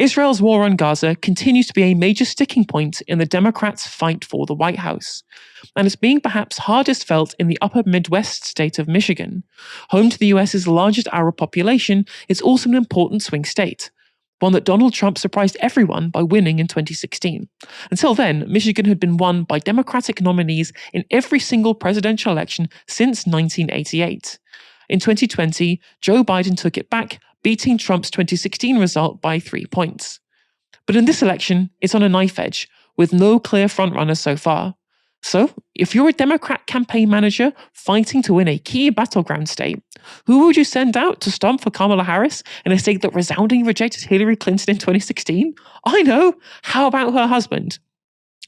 Israel's war on Gaza continues to be a major sticking point in the Democrats' fight for the White House, and it's being perhaps hardest felt in the upper Midwest state of Michigan. Home to the US's largest Arab population, it's also an important swing state, one that Donald Trump surprised everyone by winning in 2016. Until then, Michigan had been won by Democratic nominees in every single presidential election since 1988. In 2020, Joe Biden took it back, beating Trump's 2016 result by 3 points. But in this election, it's on a knife edge, with no clear frontrunner so far. So, if you're a Democrat campaign manager fighting to win a key battleground state, who would you send out to stomp for Kamala Harris in a state that resoundingly rejected Hillary Clinton in 2016? I know! How about her husband?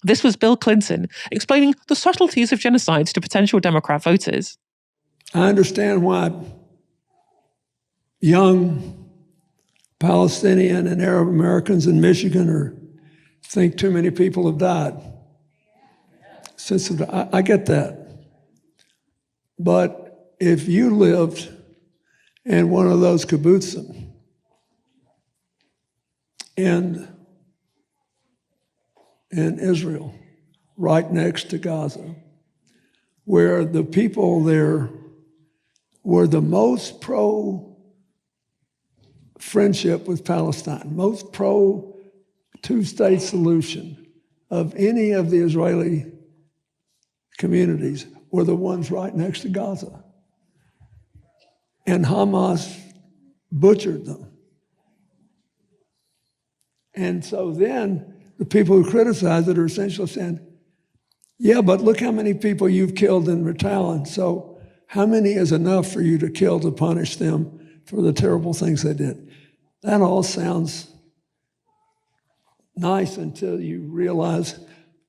This was Bill Clinton explaining the subtleties of genocide to potential Democrat voters. I understand why young Palestinian and Arab Americans in Michigan think too many people have died. I get that. But if you lived in one of those kibbutzim in Israel, right next to Gaza, where the people there were the most pro-friendship with Palestine, most pro-two-state solution of any of the Israeli communities, were the ones right next to Gaza. And Hamas butchered them. And so then the people who criticize it are essentially saying, yeah, but look how many people you've killed in Ritalin, so how many is enough for you to kill to punish them for the terrible things they did? That all sounds nice until you realize,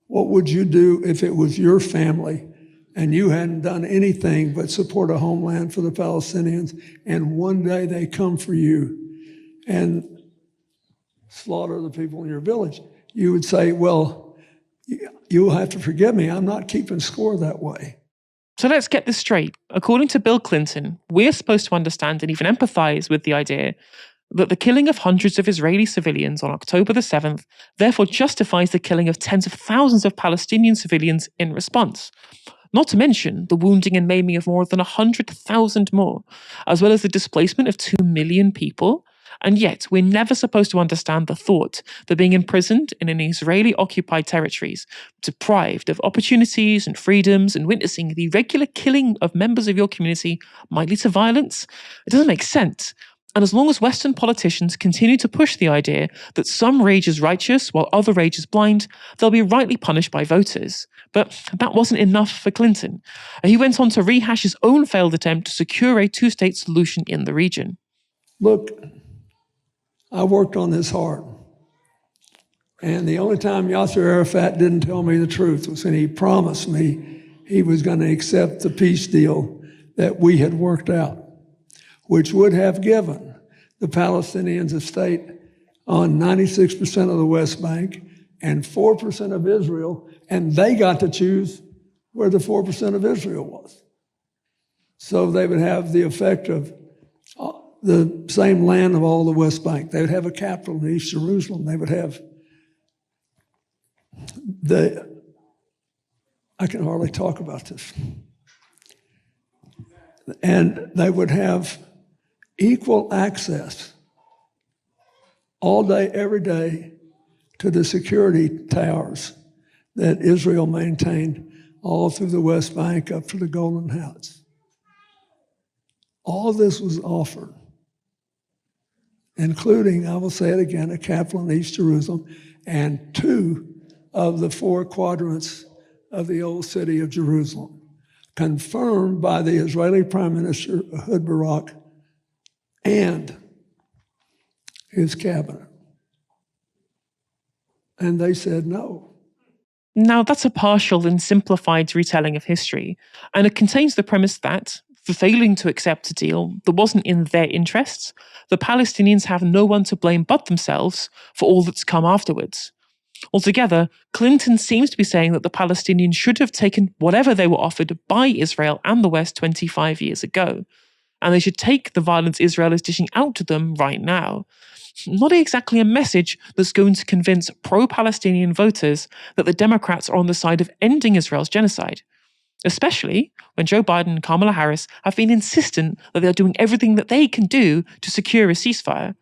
what would you do if it was your family and you hadn't done anything but support a homeland for the Palestinians, and one day they come for you and slaughter the people in your village? You would say, well, you'll have to forgive me, I'm not keeping score that way. So let's get this straight. According to Bill Clinton, we're supposed to understand and even empathize with the idea that the killing of hundreds of Israeli civilians on October the 7th therefore justifies the killing of tens of thousands of Palestinian civilians in response. Not to mention the wounding and maiming of more than 100,000 more, as well as the displacement of 2 million people. And yet, we're never supposed to understand the thought that being imprisoned in an Israeli-occupied territories, deprived of opportunities and freedoms, and witnessing the regular killing of members of your community might lead to violence, it doesn't make sense. And as long as Western politicians continue to push the idea that some rage is righteous while other rage is blind, they'll be rightly punished by voters. But that wasn't enough for Clinton. He went on to rehash his own failed attempt to secure a two-state solution in the region. Look, I worked on this hard. And the only time Yasser Arafat didn't tell me the truth was when he promised me he was going to accept the peace deal that we had worked out, which would have given the Palestinians a state on 96% of the West Bank and 4% of Israel, and they got to choose where the 4% of Israel was. So they would have the effect of the same land of all the West Bank. They would have a capital in East Jerusalem. They would have I can hardly talk about this. And they would have equal access all day, every day, to the security towers that Israel maintained all through the West Bank up to the Golden Heights. All this was offered, including, I will say it again, a capital in East Jerusalem and 2 of the 4 quadrants of the old city of Jerusalem, confirmed by the Israeli Prime Minister Ehud Barak and his cabinet. And they said no. Now, that's a partial and simplified retelling of history, and it contains the premise that, for failing to accept a deal that wasn't in their interests, the Palestinians have no one to blame but themselves for all that's come afterwards. Altogether, Clinton seems to be saying that the Palestinians should have taken whatever they were offered by Israel and the West 25 years ago. and they should take the violence Israel is dishing out to them right now. Not exactly a message that's going to convince pro-Palestinian voters that the Democrats are on the side of ending Israel's genocide, especially when Joe Biden and Kamala Harris have been insistent that they're doing everything that they can do to secure a ceasefire.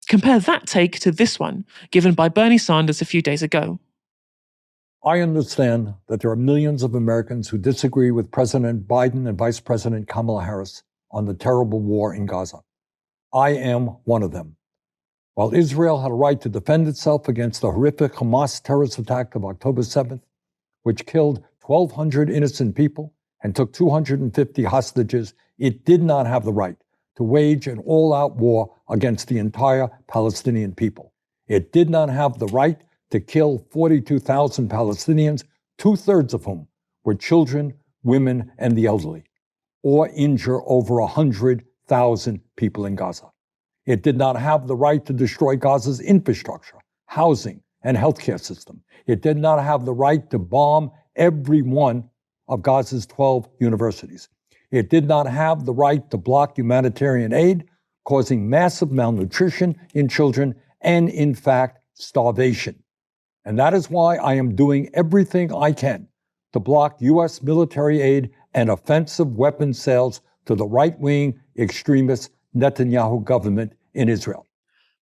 Compare that take to this one, given by Bernie Sanders a few days ago. I understand that there are millions of Americans who disagree with President Biden and Vice President Kamala Harris on the terrible war in Gaza. I am one of them. While Israel had a right to defend itself against the horrific Hamas terrorist attack of October 7th, which killed 1,200 innocent people and took 250 hostages, it did not have the right to wage an all-out war against the entire Palestinian people. It did not have the right to kill 42,000 Palestinians, 2/3 of whom were children, women, and the elderly, or injure over 100,000 people in Gaza. It did not have the right to destroy Gaza's infrastructure, housing, and healthcare system. It did not have the right to bomb every one of Gaza's 12 universities. It did not have the right to block humanitarian aid, causing massive malnutrition in children and, in fact, starvation. And that is why I am doing everything I can to block U.S. military aid and offensive weapons sales to the right-wing extremist Netanyahu government in Israel.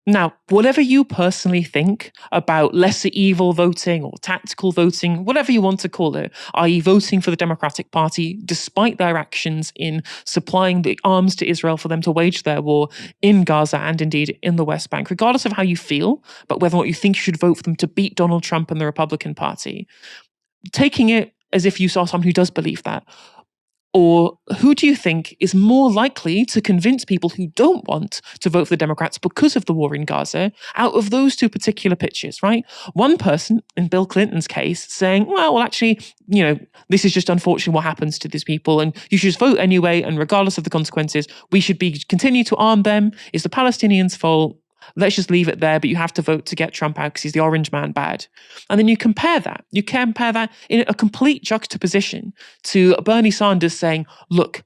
Now, whatever you personally think about lesser evil voting or tactical voting, whatever you want to call it, i.e. voting for the Democratic Party despite their actions in supplying the arms to Israel for them to wage their war in Gaza and indeed in the West Bank, regardless of how you feel, but whether or not you think you should vote for them to beat Donald Trump and the Republican Party, taking it as if you saw someone who does believe that, or who do you think is more likely to convince people who don't want to vote for the Democrats because of the war in Gaza out of those two particular pitches, right? One person, in Bill Clinton's case, saying, well, actually, this is just unfortunate what happens to these people and you should just vote anyway, and regardless of the consequences, we should continue to arm them. It's the Palestinians' fault. Let's just leave it there, but you have to vote to get Trump out because he's the orange man bad. And then you compare that in a complete juxtaposition to Bernie Sanders saying, look,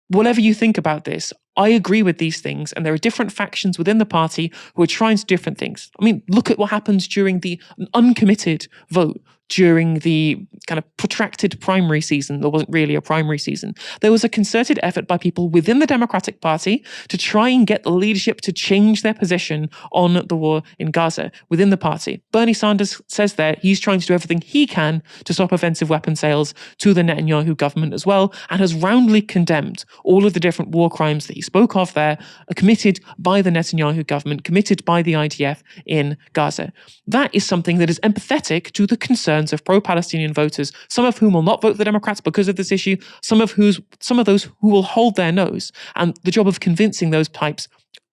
whatever you think about this, I agree with these things, and there are different factions within the party who are trying to do different things. I mean, look at what happens during the uncommitted vote during the kind of protracted primary season. There wasn't really a primary season. There was a concerted effort by people within the Democratic Party to try and get the leadership to change their position on the war in Gaza within the party. Bernie Sanders says there he's trying to do everything he can to stop offensive weapon sales to the Netanyahu government as well, and has roundly condemned all of the different war crimes that he spoke of there are committed by the Netanyahu government, committed by the IDF in Gaza. That is something that is empathetic to the concerns of pro-Palestinian voters, some of whom will not vote for the Democrats because of this issue, some of those who will hold their nose. And the job of convincing those types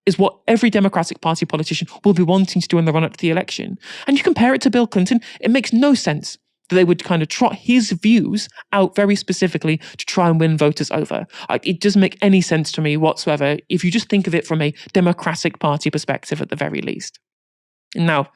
is what every Democratic Party politician will be wanting to do in the run-up to the election. And you compare it to Bill Clinton, it makes no sense that they would kind of trot his views out very specifically to try and win voters over. It doesn't make any sense to me whatsoever if you just think of it from a Democratic Party perspective at the very least. Now,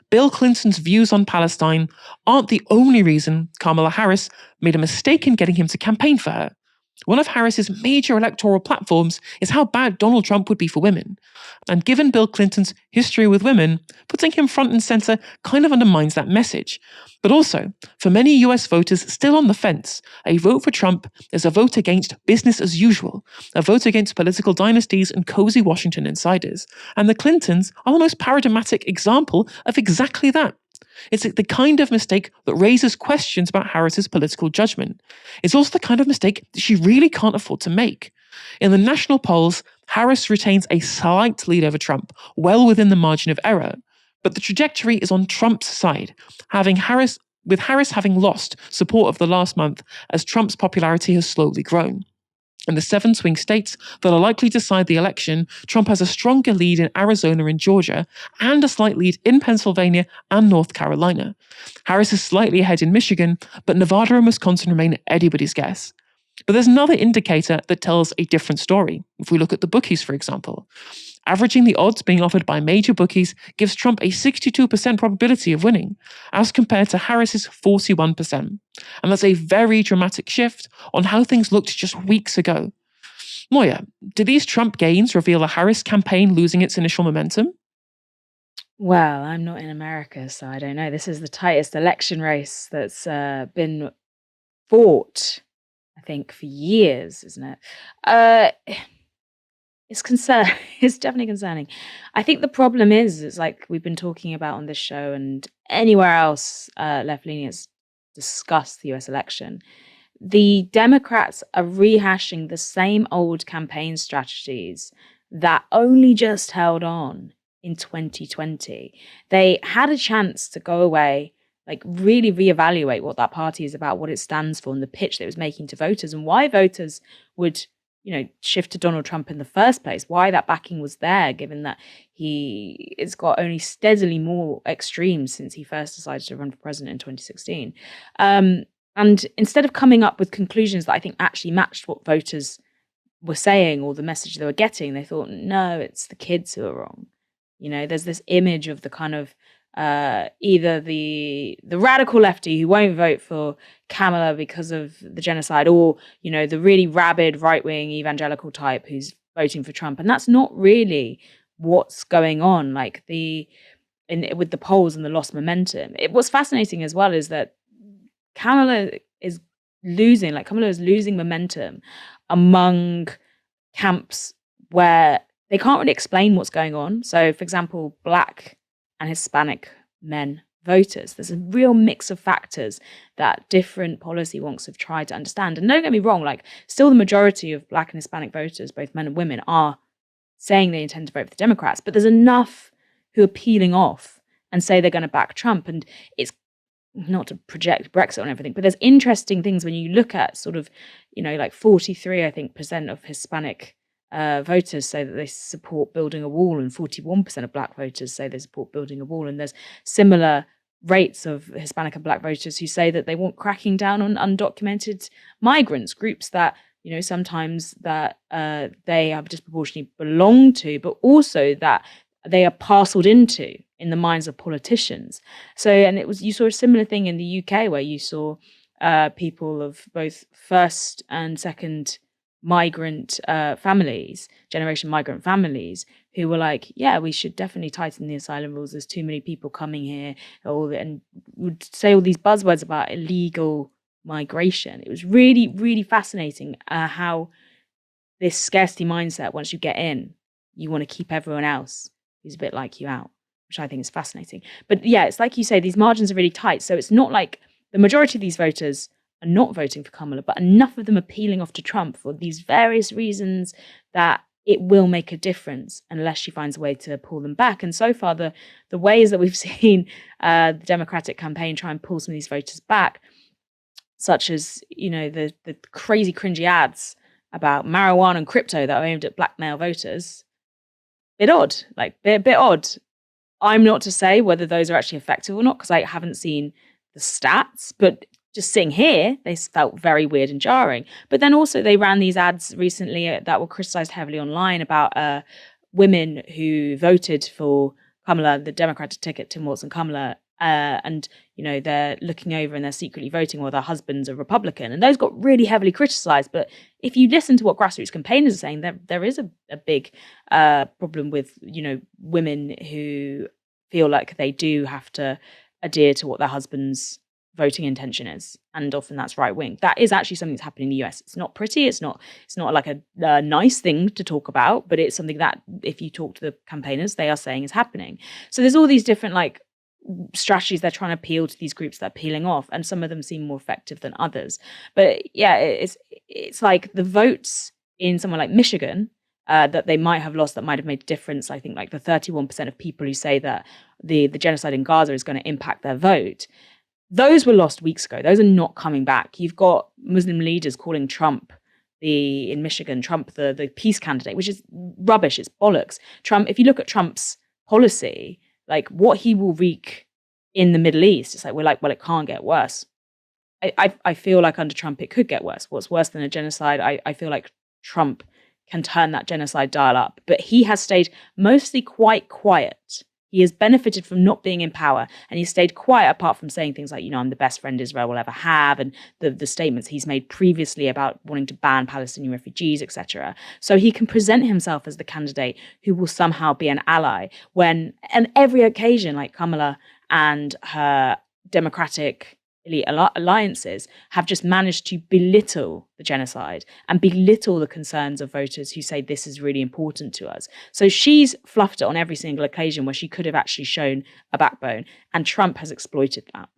Bill Clinton's views on Palestine aren't the only reason Kamala Harris made a mistake in getting him to campaign for her. One of Harris's major electoral platforms is how bad Donald Trump would be for women. And given Bill Clinton's history with women, putting him front and center kind of undermines that message. But also, for many US voters still on the fence, a vote for Trump is a vote against business as usual, a vote against political dynasties and cozy Washington insiders. And the Clintons are the most paradigmatic example of exactly that. It's the kind of mistake that raises questions about Harris's political judgment. It's also the kind of mistake that she really can't afford to make. In the national polls, Harris retains a slight lead over Trump, well within the margin of error. But the trajectory is on Trump's side, with Harris having lost support of the last month as Trump's popularity has slowly grown. In the 7 swing states that are likely to decide the election, Trump has a stronger lead in Arizona and Georgia, and a slight lead in Pennsylvania and North Carolina. Harris is slightly ahead in Michigan, but Nevada and Wisconsin remain anybody's guess. But there's another indicator that tells a different story. If we look at the bookies, for example. Averaging the odds being offered by major bookies gives Trump a 62% probability of winning, as compared to Harris's 41%. And that's a very dramatic shift on how things looked just weeks ago. Moya, do these Trump gains reveal a Harris campaign losing its initial momentum? Well, I'm not in America, so I don't know. This is the tightest election race that's been fought, I think, for years, isn't it? Uh, it's concern. It's definitely concerning. I think the problem is, it's like we've been talking about on this show and anywhere else left leaning has discussed the US election. The Democrats are rehashing the same old campaign strategies that only just held on in 2020. They had a chance to go away, like really reevaluate what that party is about, what it stands for, and the pitch that it was making to voters, and why voters would, shift to Donald Trump in the first place, why that backing was there, given that it's got only steadily more extremes since he first decided to run for president in 2016. And instead of coming up with conclusions that I think actually matched what voters were saying or the message they were getting, they thought, no, it's the kids who are wrong. There's this image of the kind of either the radical lefty who won't vote for Kamala because of the genocide, or the really rabid right-wing evangelical type who's voting for Trump, and that's not really what's going on. Like with the polls and the lost momentum. What's fascinating as well is that Kamala is losing momentum among camps where they can't really explain what's going on. So, for example, Black and Hispanic men voters. There's a real mix of factors that different policy wonks have tried to understand. And don't get me wrong, still the majority of Black and Hispanic voters, both men and women, are saying they intend to vote for the Democrats. But there's enough who are peeling off and say they're going to back Trump. And it's not to project Brexit on everything, but there's interesting things when you look at sort of, 43, I think, percent of Hispanic voters say that they support building a wall, and 41% of Black voters say they support building a wall. And there's similar rates of Hispanic and Black voters who say that they want cracking down on undocumented migrants, groups that, sometimes that they have disproportionately belong to, but also that they are parceled into in the minds of politicians. So, and you saw a similar thing in the UK where you saw people of both first and second migrant families, generation migrant families, who were like, yeah, we should definitely tighten the asylum rules. There's too many people coming here, and would say all these buzzwords about illegal migration. It was really, really fascinating how this scarcity mindset, once you get in, you want to keep everyone else who's a bit like you out, which I think is fascinating. But yeah, it's like you say, these margins are really tight. So it's not like the majority of these voters are not voting for Kamala, but enough of them are peeling off to Trump for these various reasons that it will make a difference unless she finds a way to pull them back. And so far, the ways that we've seen the Democratic campaign try and pull some of these voters back, such as, the crazy cringy ads about marijuana and crypto that are aimed at Black male voters, bit odd, bit odd. I'm not to say whether those are actually effective or not, because I haven't seen the stats, but just sitting here, they felt very weird and jarring. But then also they ran these ads recently that were criticized heavily online about women who voted for Kamala, the Democratic ticket, Tim Walz and Kamala, and they're looking over and they're secretly voting while their husband's a Republican, and those got really heavily criticized. But if you listen to what grassroots campaigners are saying, there is a big problem with women who feel like they do have to adhere to what their husband's voting intention is, and often that's right wing. That is actually something that's happening in the US. It's not pretty. It's not like a nice thing to talk about, but it's something that if you talk to the campaigners, they are saying is happening. So there's all these different strategies they're trying to appeal to these groups that are peeling off, and some of them seem more effective than others. But yeah, it's like the votes in somewhere like Michigan that they might have lost that might have made a difference. I think the 31% of people who say that the genocide in Gaza is going to impact their vote, those were lost weeks ago. Those are not coming back. You've got Muslim leaders calling Trump in Michigan, Trump the peace candidate, which is rubbish. It's bollocks. Trump, if you look at Trump's policy, what he will wreak in the Middle East, it's well, it can't get worse. I feel like under Trump, it could get worse. What's worse than a genocide? I feel like Trump can turn that genocide dial up, but he has stayed mostly quite quiet. He has benefited from not being in power, and he stayed quiet apart from saying things like, I'm the best friend Israel will ever have, and the statements he's made previously about wanting to ban Palestinian refugees, etc. So he can present himself as the candidate who will somehow be an ally when, on every occasion, like Kamala and her Democratic elite alliances have just managed to belittle the genocide and belittle the concerns of voters who say this is really important to us. So she's fluffed it on every single occasion where she could have actually shown a backbone, and Trump has exploited that.